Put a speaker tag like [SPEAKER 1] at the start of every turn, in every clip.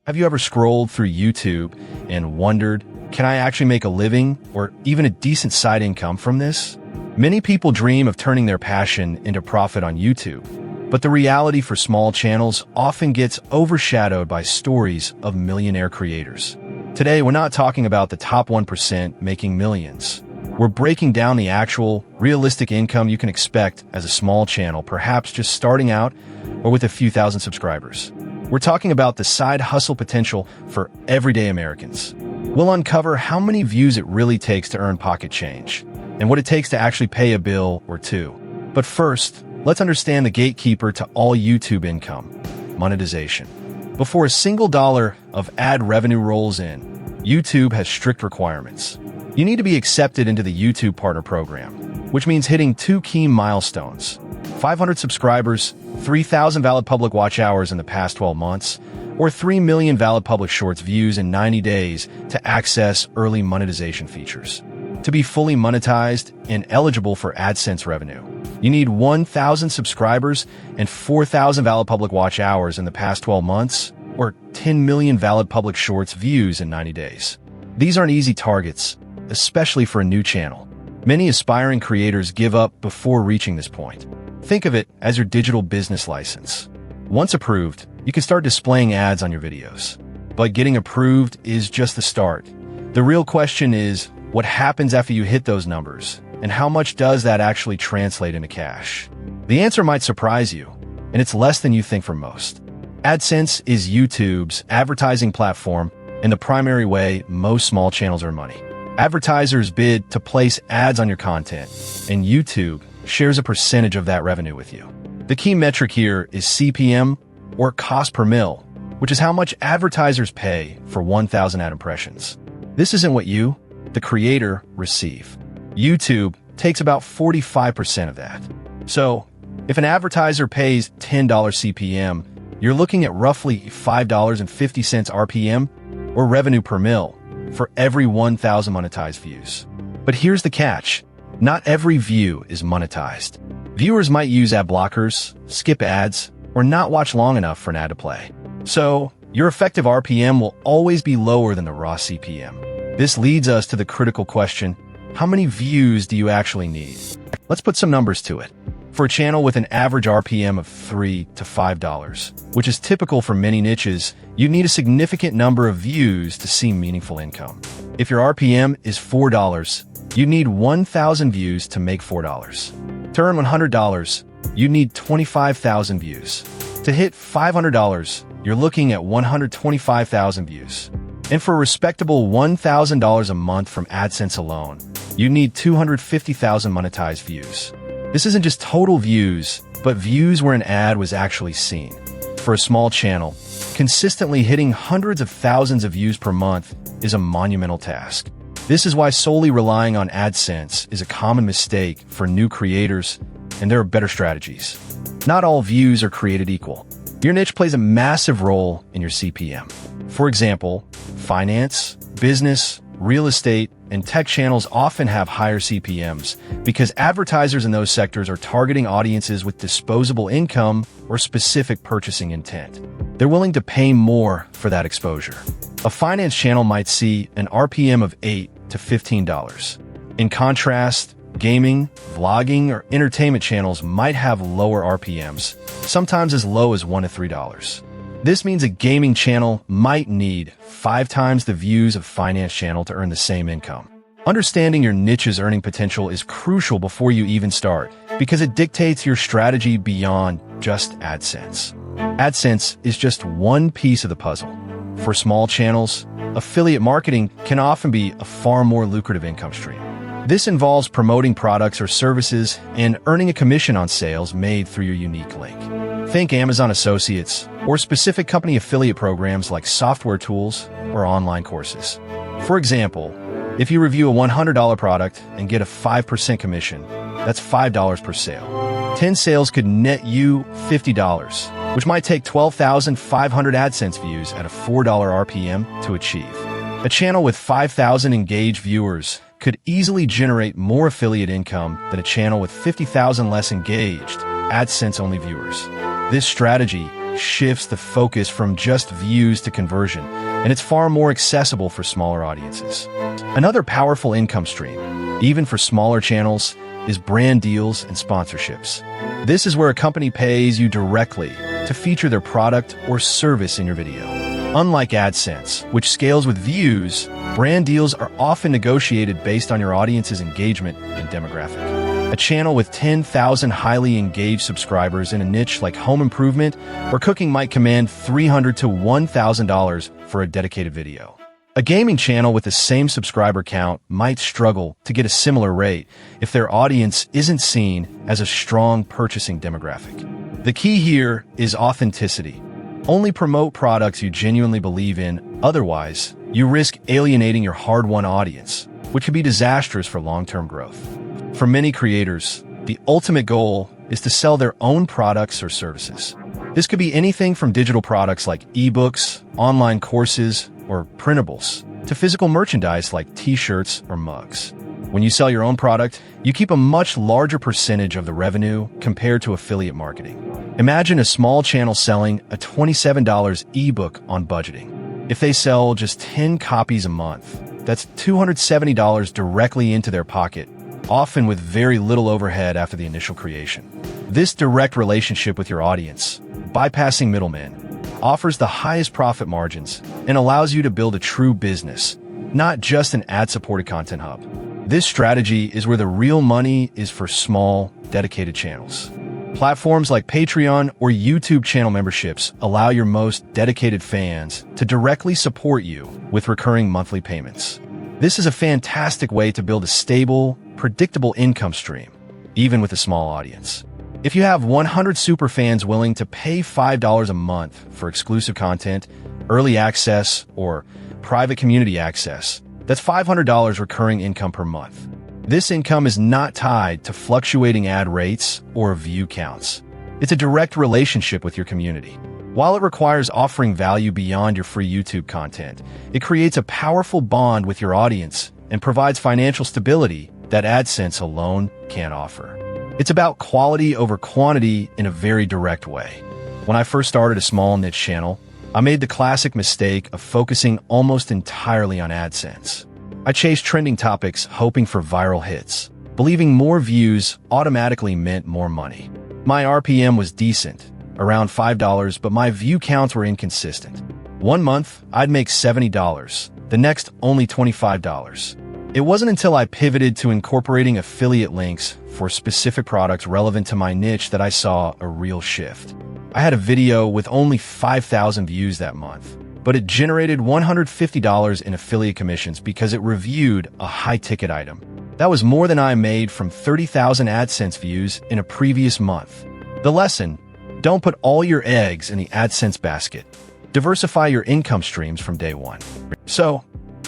[SPEAKER 1] Have you ever scrolled through YouTube and wondered, can I actually make a living or even a decent side income from this? Many people dream of turning their passion into profit on YouTube, but the reality for small channels often gets overshadowed by stories of millionaire creators. Today, we're not talking about the top 1% making millions. We're breaking down the actual, realistic income you can expect as a small channel, perhaps just starting out or with a few thousand subscribers. We're talking about the side hustle potential for everyday Americans. We'll uncover how many views it really takes to earn pocket change, and what it takes to actually pay a bill or two. But first, let's understand the gatekeeper to all YouTube income: monetization. Before a single dollar of ad revenue rolls in, YouTube has strict requirements. You need to be accepted into the YouTube Partner Program, which means hitting two key milestones: 500 subscribers, 3,000 valid public watch hours in the past 12 months, or 3 million valid public shorts views in 90 days to access early monetization features. To be fully monetized and eligible for AdSense revenue, you need 1,000 subscribers and 4,000 valid public watch hours in the past 12 months, or 10 million valid public shorts views in 90 days. These aren't easy targets, especially for a new channel. Many aspiring creators give up before reaching this point. Think of it as your digital business license. Once approved, you can start displaying ads on your videos. But getting approved is just the start. The real question is, what happens after you hit those numbers, and how much does that actually translate into cash? The answer might surprise you, and it's less than you think for most. AdSense is YouTube's advertising platform and the primary way most small channels earn money. Advertisers bid to place ads on your content, and YouTube shares a percentage of that revenue with you. The key metric here is CPM, or cost per mil, which is how much advertisers pay for 1,000 ad impressions. This isn't what you, the creator, receive. YouTube takes about 45% of that. So, if an advertiser pays $10 CPM, you're looking at roughly $5.50 RPM, or revenue per mil, for every 1,000 monetized views. But here's the catch: not every view is monetized. Viewers might use ad blockers, skip ads, or not watch long enough for an ad to play. So, your effective RPM will always be lower than the raw CPM. This leads us to the critical question: how many views do you actually need? Let's put some numbers to it. For a channel with an average RPM of $3 to $5, which is typical for many niches, you need a significant number of views to see meaningful income. If your RPM is $4, you need 1,000 views to make $4. To earn $100, you need 25,000 views. To hit $500, you're looking at 125,000 views. And for a respectable $1,000 a month from AdSense alone, you need 250,000 monetized views. This isn't just total views, but views where an ad was actually seen. For a small channel, consistently hitting hundreds of thousands of views per month is a monumental task. This is why solely relying on AdSense is a common mistake for new creators, and there are better strategies. Not all views are created equal. Your niche plays a massive role in your CPM. For example, finance, business, real estate, and tech channels often have higher CPMs because advertisers in those sectors are targeting audiences with disposable income or specific purchasing intent. They're willing to pay more for that exposure. A finance channel might see an RPM of $8 to $15. In contrast, gaming, vlogging, or entertainment channels might have lower RPMs, sometimes as low as $1 to $3. This means a gaming channel might need 5 times the views of a finance channel to earn the same income. Understanding your niche's earning potential is crucial before you even start, because it dictates your strategy beyond just AdSense. AdSense is just one piece of the puzzle. For small channels, affiliate marketing can often be a far more lucrative income stream. This involves promoting products or services and earning a commission on sales made through your unique link. Think Amazon Associates or specific company affiliate programs like software tools or online courses. For example, if you review a $100 product and get a 5% commission, that's $5 per sale. 10 sales could net you $50, which might take 12,500 AdSense views at a $4 RPM to achieve. A channel with 5,000 engaged viewers could easily generate more affiliate income than a channel with 50,000 less engaged, AdSense-only viewers. This strategy shifts the focus from just views to conversion, and it's far more accessible for smaller audiences. Another powerful income stream, even for smaller channels, is brand deals and sponsorships. This is where a company pays you directly to feature their product or service in your video. Unlike AdSense, which scales with views, brand deals are often negotiated based on your audience's engagement and demographic. A channel with 10,000 highly engaged subscribers in a niche like home improvement or cooking might command $300 to $1,000 for a dedicated video. A gaming channel with the same subscriber count might struggle to get a similar rate if their audience isn't seen as a strong purchasing demographic. The key here is authenticity. Only promote products you genuinely believe in, otherwise, you risk alienating your hard-won audience, which could be disastrous for long-term growth. For many creators, the ultimate goal is to sell their own products or services. This could be anything from digital products like ebooks, online courses, or printables, to physical merchandise like t-shirts or mugs. When you sell your own product, you keep a much larger percentage of the revenue compared to affiliate marketing. Imagine a small channel selling a $27 ebook on budgeting. If they sell just 10 copies a month, that's $270 directly into their pocket, often with very little overhead after the initial creation. This direct relationship with your audience, bypassing middlemen, offers the highest profit margins and allows you to build a true business, not just an ad-supported content hub. This strategy is where the real money is for small, dedicated channels. Platforms like Patreon or YouTube channel memberships allow your most dedicated fans to directly support you with recurring monthly payments. This is a fantastic way to build a stable, predictable income stream, even with a small audience. If you have 100 superfans willing to pay $5 a month for exclusive content, early access, or private community access, that's $500 recurring income per month. This income is not tied to fluctuating ad rates or view counts. It's a direct relationship with your community. While it requires offering value beyond your free YouTube content, it creates a powerful bond with your audience and provides financial stability that AdSense alone can't offer. It's about quality over quantity in a very direct way. When I first started a small niche channel, I made the classic mistake of focusing almost entirely on AdSense. I chased trending topics hoping for viral hits, believing more views automatically meant more money. My RPM was decent, around $5, but my view counts were inconsistent. One month, I'd make $70, the next only $25. It wasn't until I pivoted to incorporating affiliate links for specific products relevant to my niche that I saw a real shift. I had a video with only 5,000 views that month, but it generated $150 in affiliate commissions because it reviewed a high-ticket item. That was more than I made from 30,000 AdSense views in a previous month. The lesson: don't put all your eggs in the AdSense basket. Diversify your income streams from day one. So,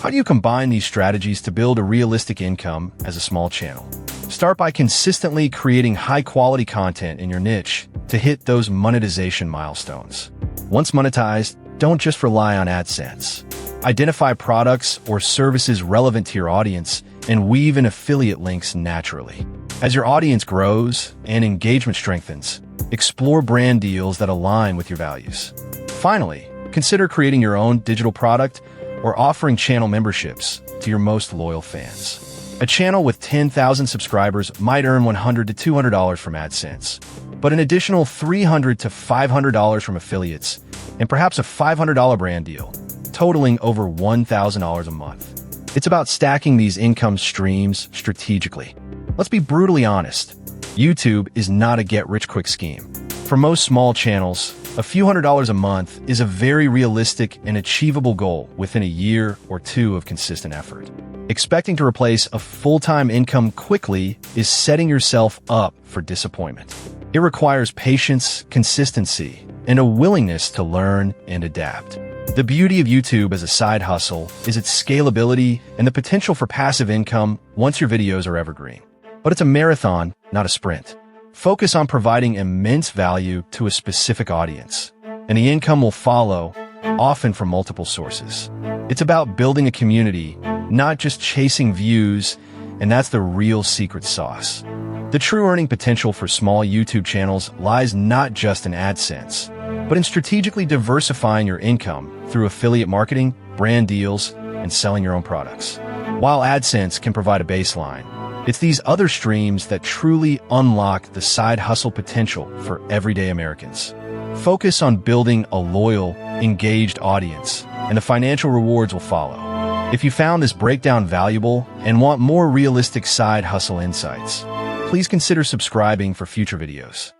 [SPEAKER 1] how do you combine these strategies to build a realistic income as a small channel? Start by consistently creating high-quality content in your niche to hit those monetization milestones. Once monetized, don't just rely on AdSense. Identify products or services relevant to your audience and weave in affiliate links naturally. As your audience grows and engagement strengthens, explore brand deals that align with your values. Finally, consider creating your own digital product or offering channel memberships to your most loyal fans. A channel with 10,000 subscribers might earn $100 to $200 from AdSense, but an additional $300 to $500 from affiliates, and perhaps a $500 brand deal, totaling over $1,000 a month. It's about stacking these income streams strategically. Let's be brutally honest. YouTube is not a get-rich-quick scheme. For most small channels, a few $100s a month is a very realistic and achievable goal within a year or two of consistent effort. Expecting to replace a full-time income quickly is setting yourself up for disappointment. It requires patience, consistency, and a willingness to learn and adapt. The beauty of YouTube as a side hustle is its scalability and the potential for passive income once your videos are evergreen. But it's a marathon, not a sprint. Focus on providing immense value to a specific audience, and the income will follow, often from multiple sources. It's about building a community, not just chasing views, and that's the real secret sauce. The true earning potential for small YouTube channels lies not just in AdSense, but in strategically diversifying your income through affiliate marketing, brand deals, and selling your own products. While AdSense can provide a baseline, it's these other streams that truly unlock the side hustle potential for everyday Americans. Focus on building a loyal, engaged audience, and the financial rewards will follow. If you found this breakdown valuable and want more realistic side hustle insights, please consider subscribing for future videos.